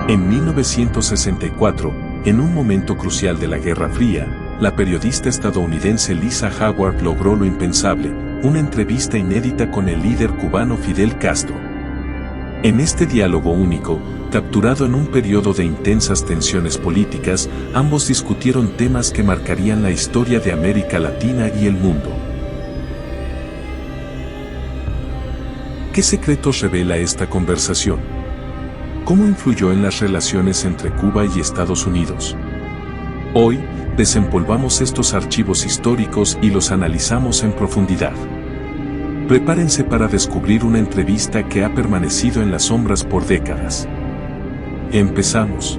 En 1964, en un momento crucial de la Guerra Fría, la periodista estadounidense Lisa Howard logró lo impensable, una entrevista inédita con el líder cubano Fidel Castro. En este diálogo único, capturado en un periodo de intensas tensiones políticas, ambos discutieron temas que marcarían la historia de América Latina y el mundo. ¿Qué secretos revela esta conversación? ¿Cómo influyó en las relaciones entre Cuba y Estados Unidos? Hoy, desempolvamos estos archivos históricos y los analizamos en profundidad. Prepárense para descubrir una entrevista que ha permanecido en las sombras por décadas. Empezamos.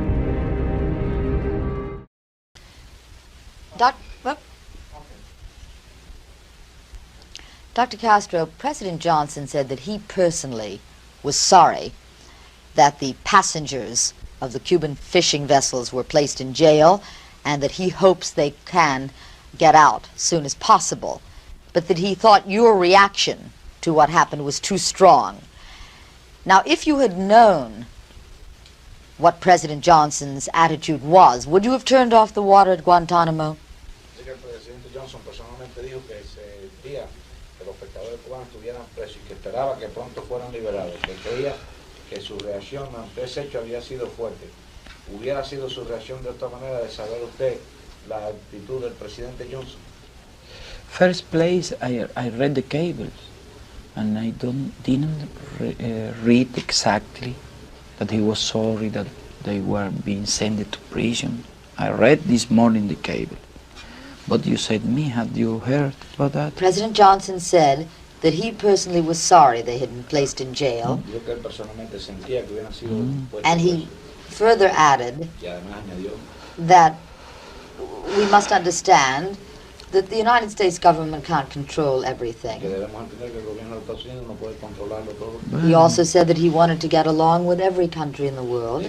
Dr. Castro, President Johnson said that he personally was sorry that the passengers of the Cuban fishing vessels were placed in jail and that he hopes they can get out as soon as possible, but that he thought your reaction to what happened was too strong. Now, if you had known what President Johnson's attitude was, would you have turned off the water at Guantanamo? El presidente Johnson personalmente dijo que ese día que los pescadores cubanos estuvieran presos y que esperaba que pronto fueran liberados, que creía que su reacción ante ese hecho había sido fuerte. ¿Hubiera sido su reacción de otra manera de saber usted la actitud del presidente Johnson? First place, I read the cables, and I didn't read exactly that he was sorry that they were being sent to prison. I read this morning the cable. But you said me, had you heard about that? President Johnson said that he personally was sorry they had been placed in jail. And he further added that we must understand that the United States government can't control everything. He also said that he wanted to get along with every country in the world.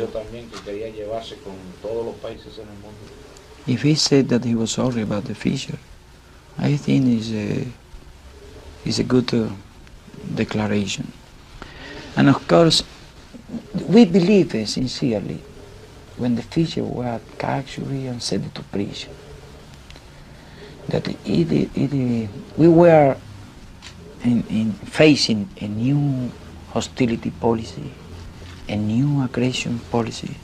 If he said that he was sorry about the fisher, I think is a good declaration. And of course, we believe sincerely when the fisher were captured and sent to prison, that we were facing a new hostility policy, a new aggression policy.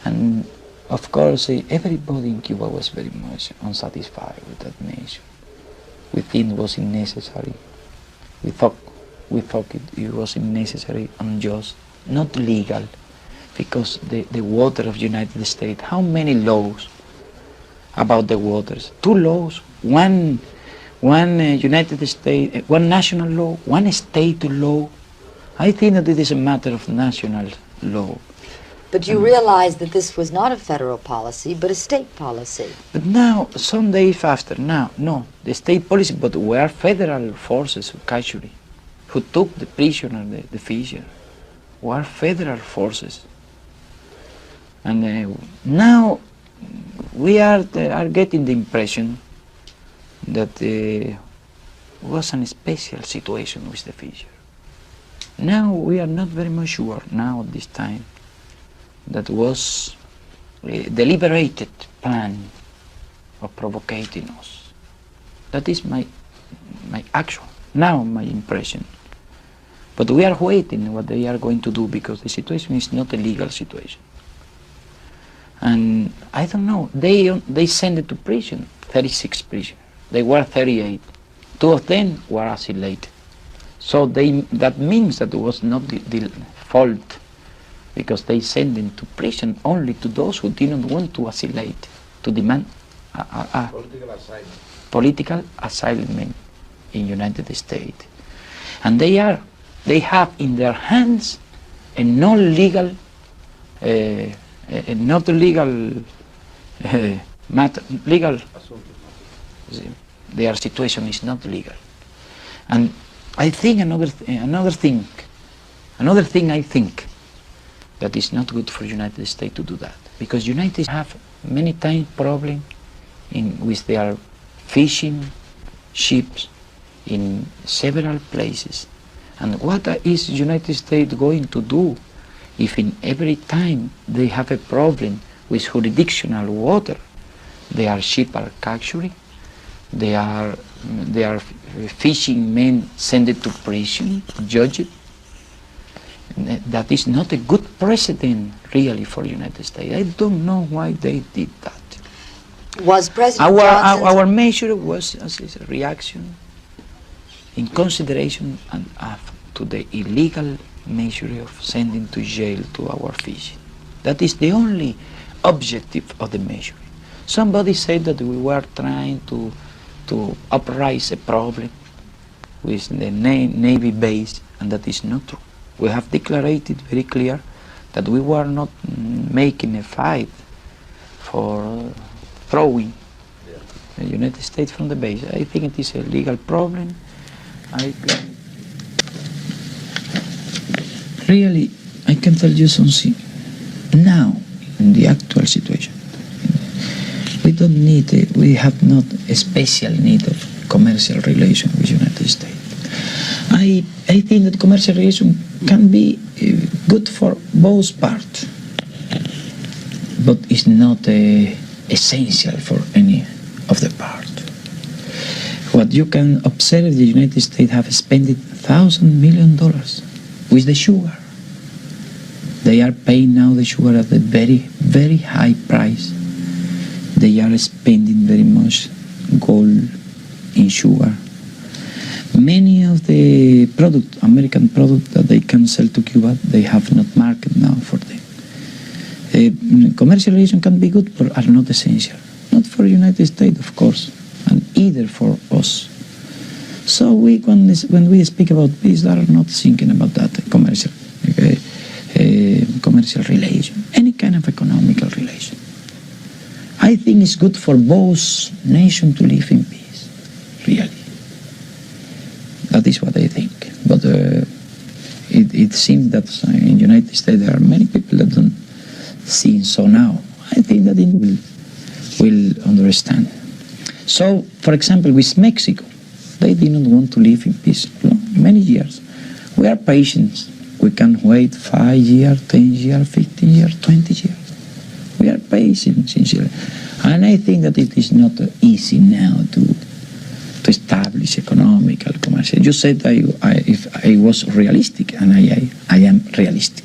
And of course, everybody in Cuba was very much unsatisfied with that measure. We think it was unnecessary. We thought it was unnecessary, unjust, not legal, because the water of the United States, how many laws about the waters? 2 laws, one United States, one national law, one state law. I think that it is a matter of national law. But you realize that this was not a federal policy, but a state policy. But now, some days after, no, the state policy, but were federal forces who captured, who took the prisoner, the fisher, were federal forces. And now we are getting the impression that was a special situation with the fisher. Now we are not very much sure, now at this time, that was a deliberated plan of provoking us. That is my impression. But we are waiting what they are going to do, because the situation is not a legal situation. And I don't know, they sent it to prison, 36 prisoners. They were 38. 2 of them were assassinated. So that means that it was not the fault, because they sent them to prison only to those who didn't want to assimilate, to demand political asylum in United States. And they have in their hands a non-legal, matter, legal, their situation is not legal. And I think another thing I think that is not good for United States to do that, because United States have many times problem with their fishing ships in several places. And what is United States going to do if in every time they have a problem with jurisdictional water, their ship are captured, they are fishing men sent to prison, judged. That is not a good precedent really for the United States. I don't know why they did that. Was President Johnson... Our measure was as a reaction in consideration to the illegal measure of sending to jail to our fishing. That is the only objective of the measure. Somebody said that we were trying to uprise a problem with the Navy base, and that is not true. We have declared it very clear that we were not making a fight for throwing the United States from the base. I think it is a legal problem. Really, I can tell you something. Now, in the actual situation, we have not a special need of commercial relation with the United States. I think that commercial relation can be good for both parts, but it's not essential for any of the parts. What you can observe, the United States have spent $1,000 million with the sugar. They are paying now the sugar at a very, very high price. They are spending very much gold in sugar. Many of the American products that they can sell to Cuba, they have not market now for them. Commercial relations can be good, but are not essential. Not for the United States, of course, and either for us. So when we speak about peace, we are not thinking about that commercial relation, any kind of economical relation. I think it's good for both nations to live in peace, really. That is what I think. But it seems that in the United States there are many people that don't see so now. I think that it will understand. So, for example, with Mexico, they did not want to live in peace for many years. We are patient. We can wait 5 years, 10 years, 15 years, 20 years. We are patient, sincerely. And I think that it is not easy now to establish economical, commercial. You said if I was realistic, and I am realistic.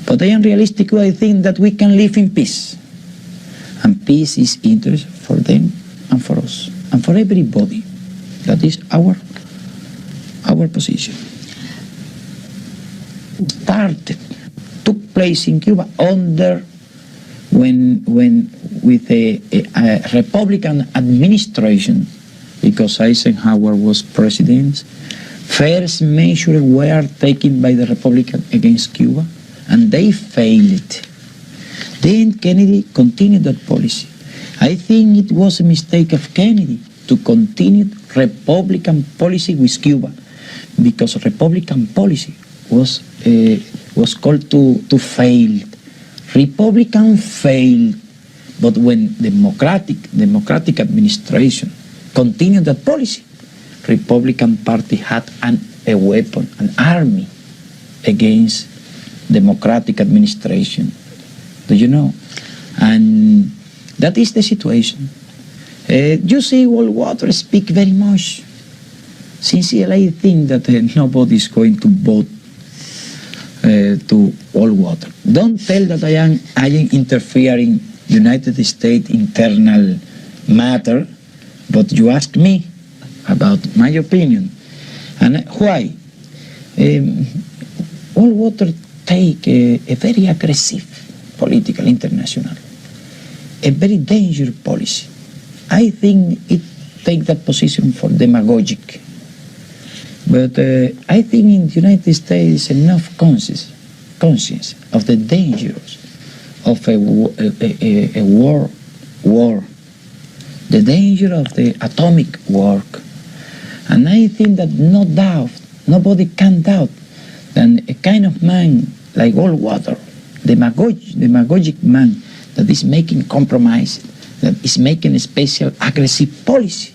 But I am realistic, I think that we can live in peace. And peace is interest for them and for us, and for everybody. That is our position. Started, took place in Cuba when with a Republican administration, because Eisenhower was president. First measures were taken by the Republican against Cuba, and they failed. Then Kennedy continued that policy. I think it was a mistake of Kennedy to continue Republican policy with Cuba, because Republican policy was called to fail. Republican failed, but when Democratic administration continued that policy, Republican Party had a weapon, an army against Democratic administration. Do you know? And that is the situation. You see, World Water speak very much. Sincerely, I think that nobody is going to vote to all water. Don't tell that I am interfering United States internal matter, but you ask me about my opinion. And why? All water take a very aggressive political international, a very dangerous policy. I think it take that position for demagogic. But I think in the United States enough conscience of the dangers of a war, the danger of the atomic war. And I think that no doubt, nobody can doubt that a kind of man like Goldwater, demagogic man that is making compromise, that is making a special aggressive policy,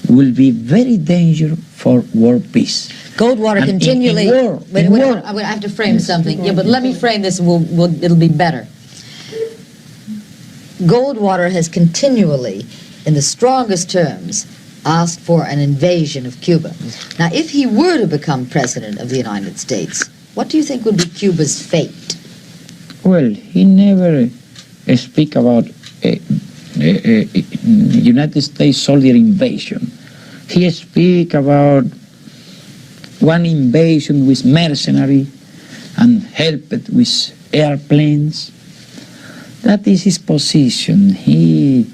will be very dangerous for world peace. Goldwater And continually. in war, I have to frame something. Yeah, but let me frame this, and it'll be better. Goldwater has continually, in the strongest terms, asked for an invasion of Cuba. Now, if he were to become president of the United States, what do you think would be Cuba's fate? Well, he never speak about United States soldier invasion. He speak about one invasion with mercenary and helped with airplanes. That is his position. He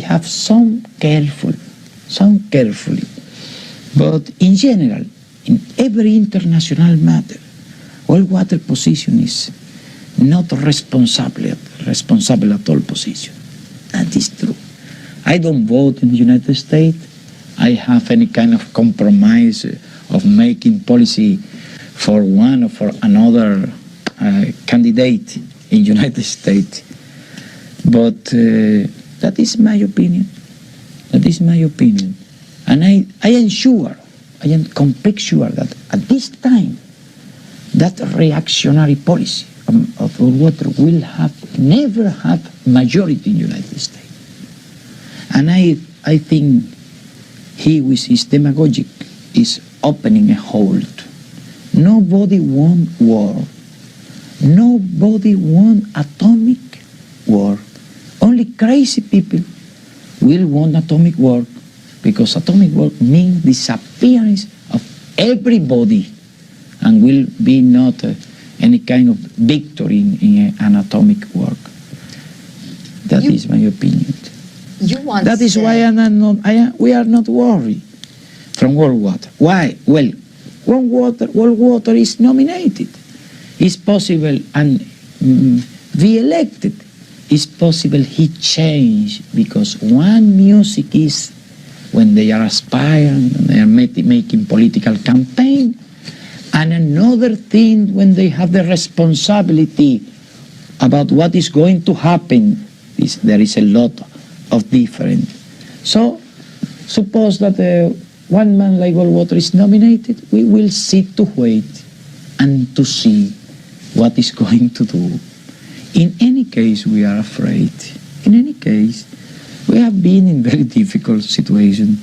have some carefully. But in general, in every international matter, Goldwater position is not responsible at all position. That is true. I don't vote in the United States. I have any kind of compromise of making policy for one or for another candidate in the United States. But that is my opinion. That is my opinion. And I am sure, I am completely sure that at this time, that reactionary policy of Goldwater will never have majority in the United States. And I think he, with his demagogic, is opening a hole. Nobody want war. Nobody want atomic war. Only crazy people will want atomic war, because atomic war means disappearance of everybody, and will be not any kind of victory in an atomic war. That is my opinion. That is why we are not worried from Goldwater. Why? Well, Goldwater is nominated. It's possible and be elected. It's possible he change, because one music is when they are aspiring, they are making political campaign, and another thing when they have the responsibility about what is going to happen. There is a lot of different. So, suppose that one man like Goldwater is nominated, we will sit to wait and to see what is going to do. In any case, we are afraid. In any case, we have been in very difficult situation.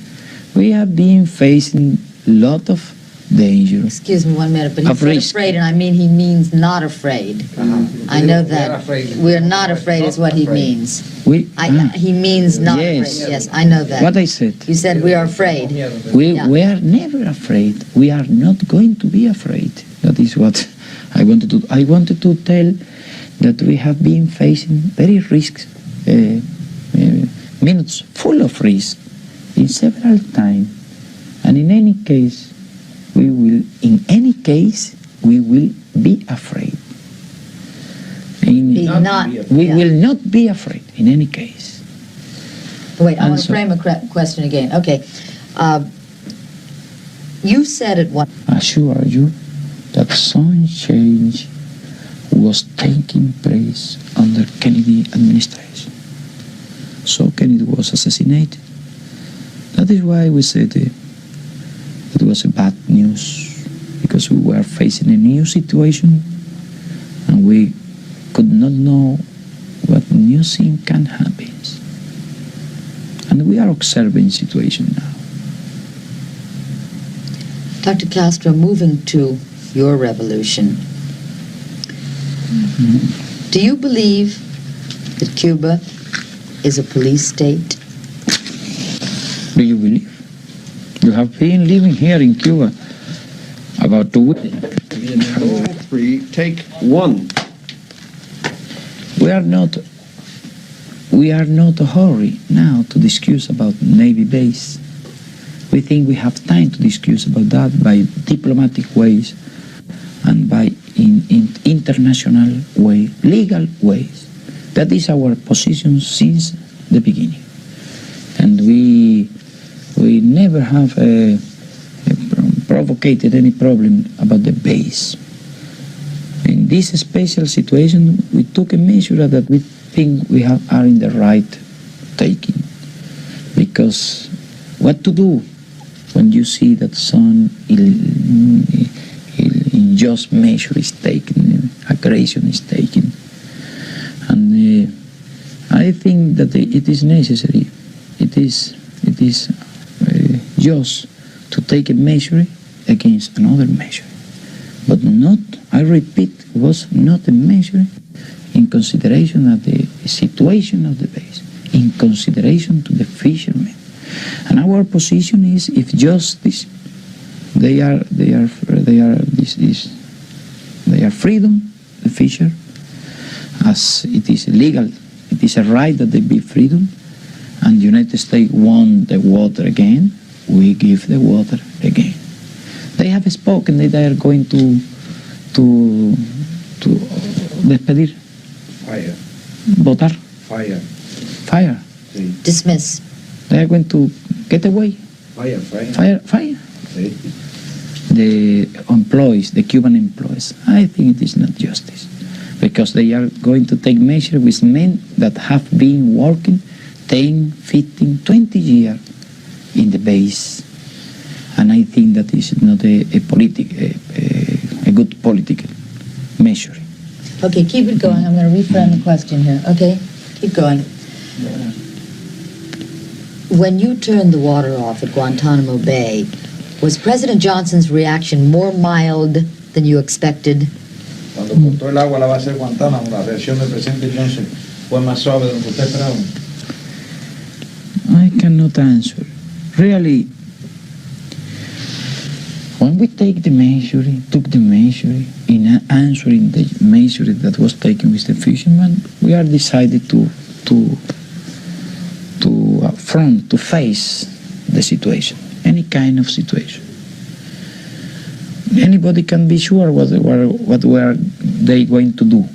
We have been facing a lot of danger. Excuse me 1 minute, but he said afraid, and I mean he means not afraid. I know that. We're not afraid is what he means. He means not afraid. Yes, I know that. What I said. You said we are afraid. We are never afraid. We are not going to be afraid. That is what I wanted to do. I wanted to tell that we have been facing very risks, minutes full of risk in several times. And in any case, we will be afraid. We will not be afraid in any case. Wait, I want to frame a question again. Okay. You said at one... I assure you that some change was taking place under Kennedy administration. So Kennedy was assassinated. That is why we said it was a bad news, because we were facing a new situation and we could not know what new thing can happen. And we are observing the situation now. Dr. Castro, moving to your revolution, do you believe that Cuba is a police state? Do you believe? You have been living here in Cuba about 2 weeks. Take one. We are not a hurry now to discuss about Navy base. We think we have time to discuss about that by diplomatic ways and by in international way, legal ways. That is our position since the beginning. And we never have provoked any problem about the base. In this special situation, we took a measure that we think we are in the right taking. Because what to do when you see that some unjust measure is taken, aggression is taken. And I think that it is necessary, it is just to take a measure against another measure. But not, I repeat, was not a measure in consideration of the situation of the base, in consideration to the fishermen. And our position is, if justice, they are freedom, the fisher, as it is legal, it is a right that they be freedom, and the United States want the water again, we give the water again. They have spoken that they are going to despedir. Fire. Votar. Fire. Fire. Sí. Dismiss. They are going to get away. Fire, fire. Fire, fire. Sí. The employees, the Cuban employees, I think it is not justice. Because they are going to take measure with men that have been working 10, 15, 20 years in the base. And I think that is not a good political measure. Okay, keep it going. I'm going to reframe the question here. Okay, keep going. When you turned the water off at Guantanamo Bay, was President Johnson's reaction more mild than you expected? Cuando cortó el agua a la base de Guantánamo, la reacción del presidente Johnson fue más suave de lo que usted esperaba. I cannot answer. Really, when we took the measure in answering the measure that was taken with the fishermen, we are decided to affront, to face the situation, any kind of situation. Anybody can be sure what were they going to do.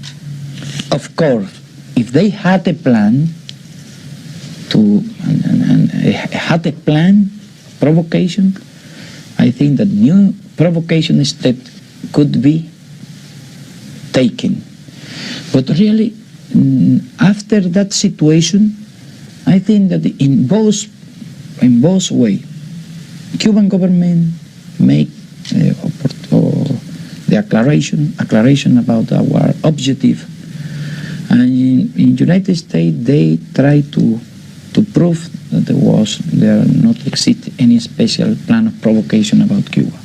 Of course, if they had a plan provocation, I think that new provocation step could be taken. But really, after that situation, I think that in both ways, Cuban government make the acclaration about our objective, and in United States they try to prove that there not exist any special plan of provocation about Cuba.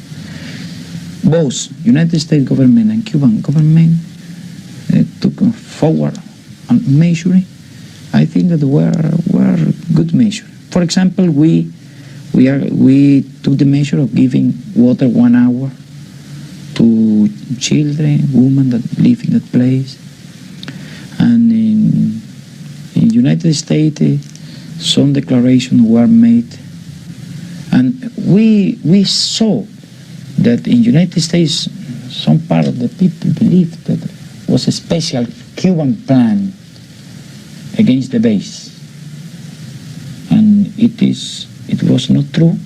Both United States government and Cuban government took forward a measure. I think that were good measure. For example, we took the measure of giving water 1 hour to children, women that live in that place. And in United States, some declarations were made. And we saw that in United States, some part of the people believed that was a special Cuban plan against the base. And it was not true.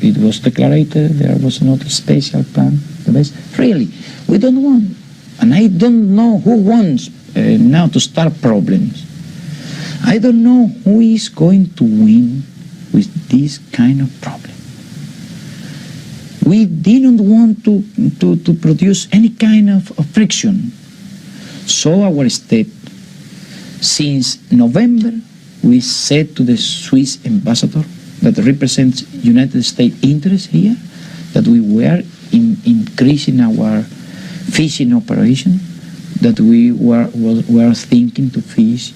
It was declared there was not a special plan. The base. Really, we don't want, and I don't know who wants now to start problems. I don't know who is going to win with this kind of problem. We didn't want to produce any kind of friction. So our step, since November, we said to the Swiss ambassador that represents United States interests here, that we were increasing our fishing operation, that we were thinking to fish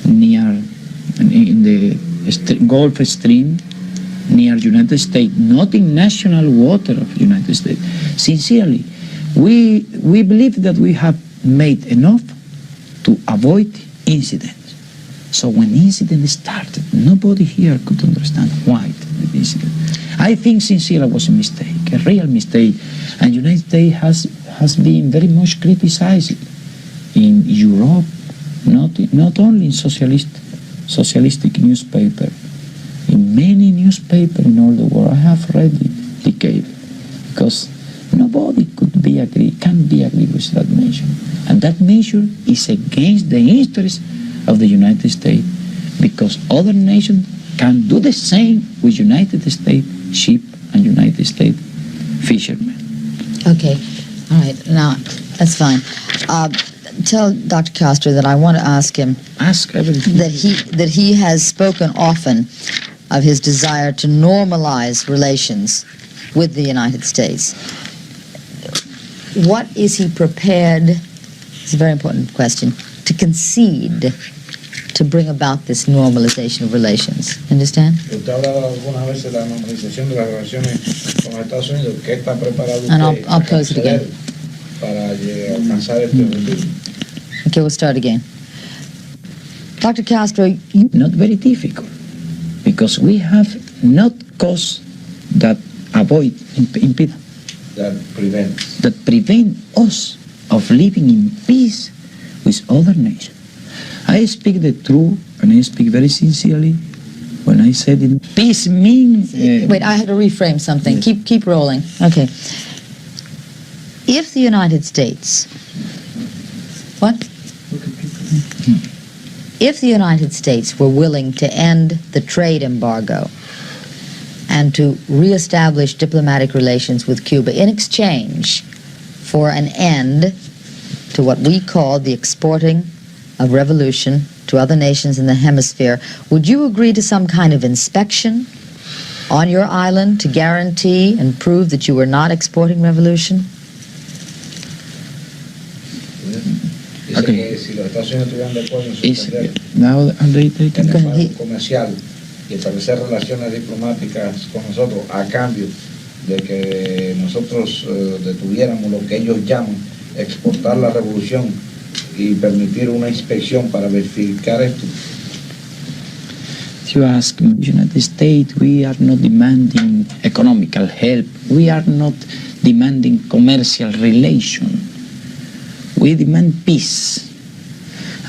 near in the Gulf Stream near United States, not in national water of United States. Sincerely, we believe that we have made enough to avoid incidents. So when incident started, nobody here could understand why the incident. I think sincerely it was a mistake, a real mistake, and United States has been very much criticized in Europe, not only in socialistic newspaper, in many newspapers in all the world. I have read it, because nobody can be agreed with that measure, and that measure is against the interests of the United States, because other nations can do the same with United States ship and United States fishermen. Okay, all right, now, that's fine. Tell Dr. Castro that I want to ask him Ask everything. that he has spoken often of his desire to normalize relations with the United States. What is he prepared, it's a very important question, to concede to bring about this normalization of relations? Understand? Usted ha hablado algunas veces de la normalización de las relaciones con los Estados Unidos. ¿Qué está preparado And usted I'll pose it again. para alcanzar este objetivo? Okay, we'll start again. Dr. Castro, you... Not very difficult, because we have not cause that avoid, impede, That prevents. that prevent us of living in peace with other nations. I speak the truth, and I speak very sincerely when I said it. Peace means... Wait, I have to reframe something. Yes. Keep rolling. Okay. If the United States... What? If the United States were willing to end the trade embargo and to reestablish diplomatic relations with Cuba in exchange for an end to what we call the exporting of revolution to other nations in the hemisphere, would you agree to some kind of inspection on your island to guarantee and prove that you were not exporting revolution? Dice que si los Estados Unidos estuvieran de acuerdo en suspender now el embargo comercial y establecer relaciones diplomáticas con nosotros a cambio de que nosotros detuviéramos lo que ellos llaman exportar la revolución y permitir una inspección para verificar esto. You ask me, United States, we are not demanding economical help. We are not demanding commercial relation. We demand peace.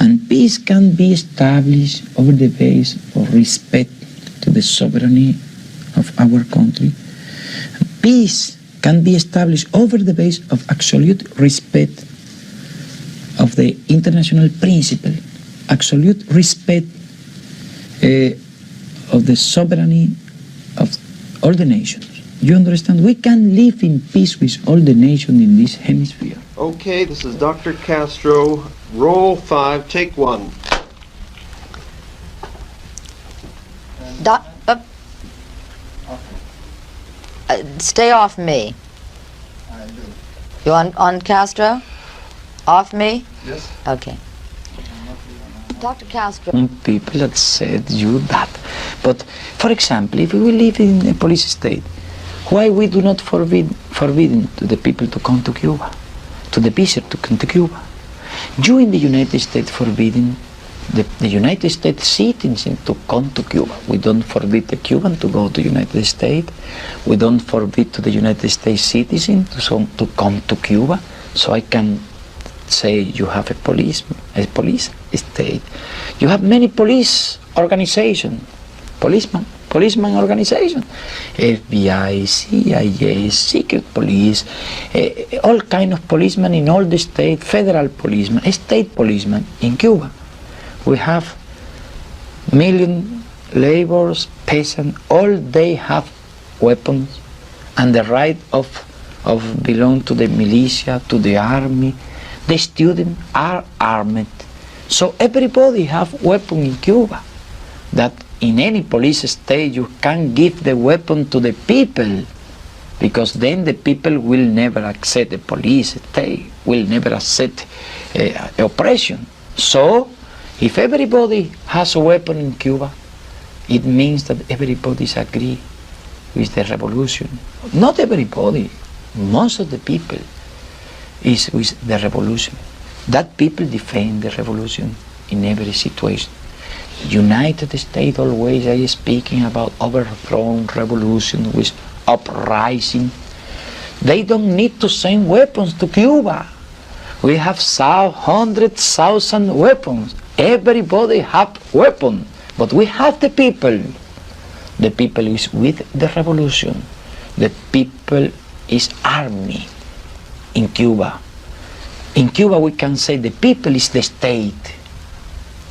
And peace can be established over the base of respect to the sovereignty of our country. Peace can be established over the base of absolute respect of the international principle, absolute respect of the sovereignty of all the nations. You understand? We can live in peace with all the nations in this hemisphere. Okay, this is Dr. Castro. Roll 5, take 1. Stay off me. You on Castro? Off me? Yes. Okay. Dr. Castro. People that said you that. But, for example, if we live in a police state, why we do not forbidden to the people to come to Cuba, to the visitor to come to Cuba? You in the United States forbidden the United States citizens to come to Cuba. We don't forbid the Cuban to go to the United States. We don't forbid to the United States citizen to come to Cuba. So I can say you have a police state. You have many police organizations, policeman organization, FBI, CIA, secret police, all kind of policemen in all the state, federal policemen, state policemen in Cuba. We have million laborers, peasants, all they have weapons and the right of belong to the militia, to the army. The students are armed. So everybody have weapon in Cuba. That in any police state you can give the weapon to the people, because then the people will never accept the police state, will never accept oppression. So if everybody has a weapon in Cuba, it means that everybody agree with the revolution. Not everybody, most of the people is with the revolution. That people defend the revolution in every situation. United States always is speaking about overthrown revolution with uprising. They don't need to send weapons to Cuba. We have 100,000 weapons. Everybody have weapons, but we have the people. The people is with the revolution. The people is army in Cuba. In Cuba we can say the people is the state.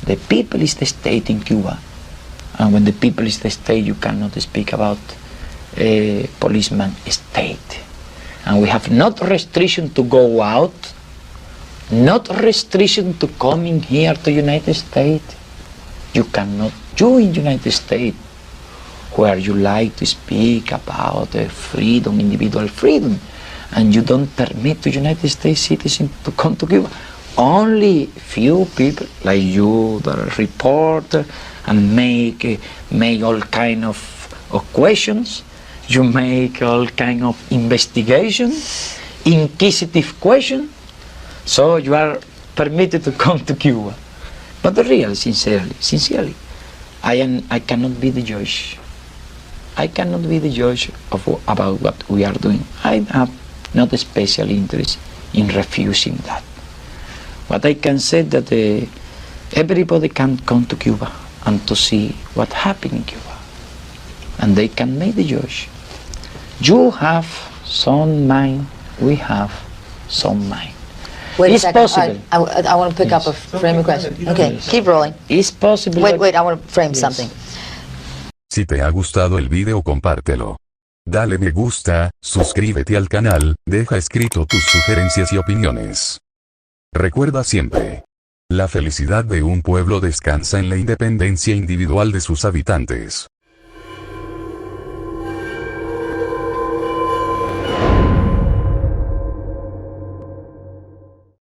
The people is the state in Cuba. And when the people is the state, you cannot speak about policeman state. And we have not restriction to go out, not restriction to coming here to United States. You cannot, you in United States, where you like to speak about freedom, individual freedom, and you don't permit to United States citizens to come to Cuba. Only few people like you that are reporter and make all kind of questions. You make all kind of investigation, inquisitive question. So you are permitted to come to Cuba. But really, sincerely, I cannot be the judge. I cannot be the judge about what we are doing. I have not a special interest in refusing that. But I can say that everybody can come to Cuba and to see what happened in Cuba. And they can make the judge. You have some mind, we have some mind. Wait It's a second. possible. I want to pick up a framing question. Okay, keep rolling. It's possible. Wait, I want to frame something. Si te ha gustado el video, compártelo. Dale me gusta, suscríbete al canal, deja escrito tus sugerencias y opiniones. Recuerda siempre, la felicidad de un pueblo descansa en la independencia individual de sus habitantes.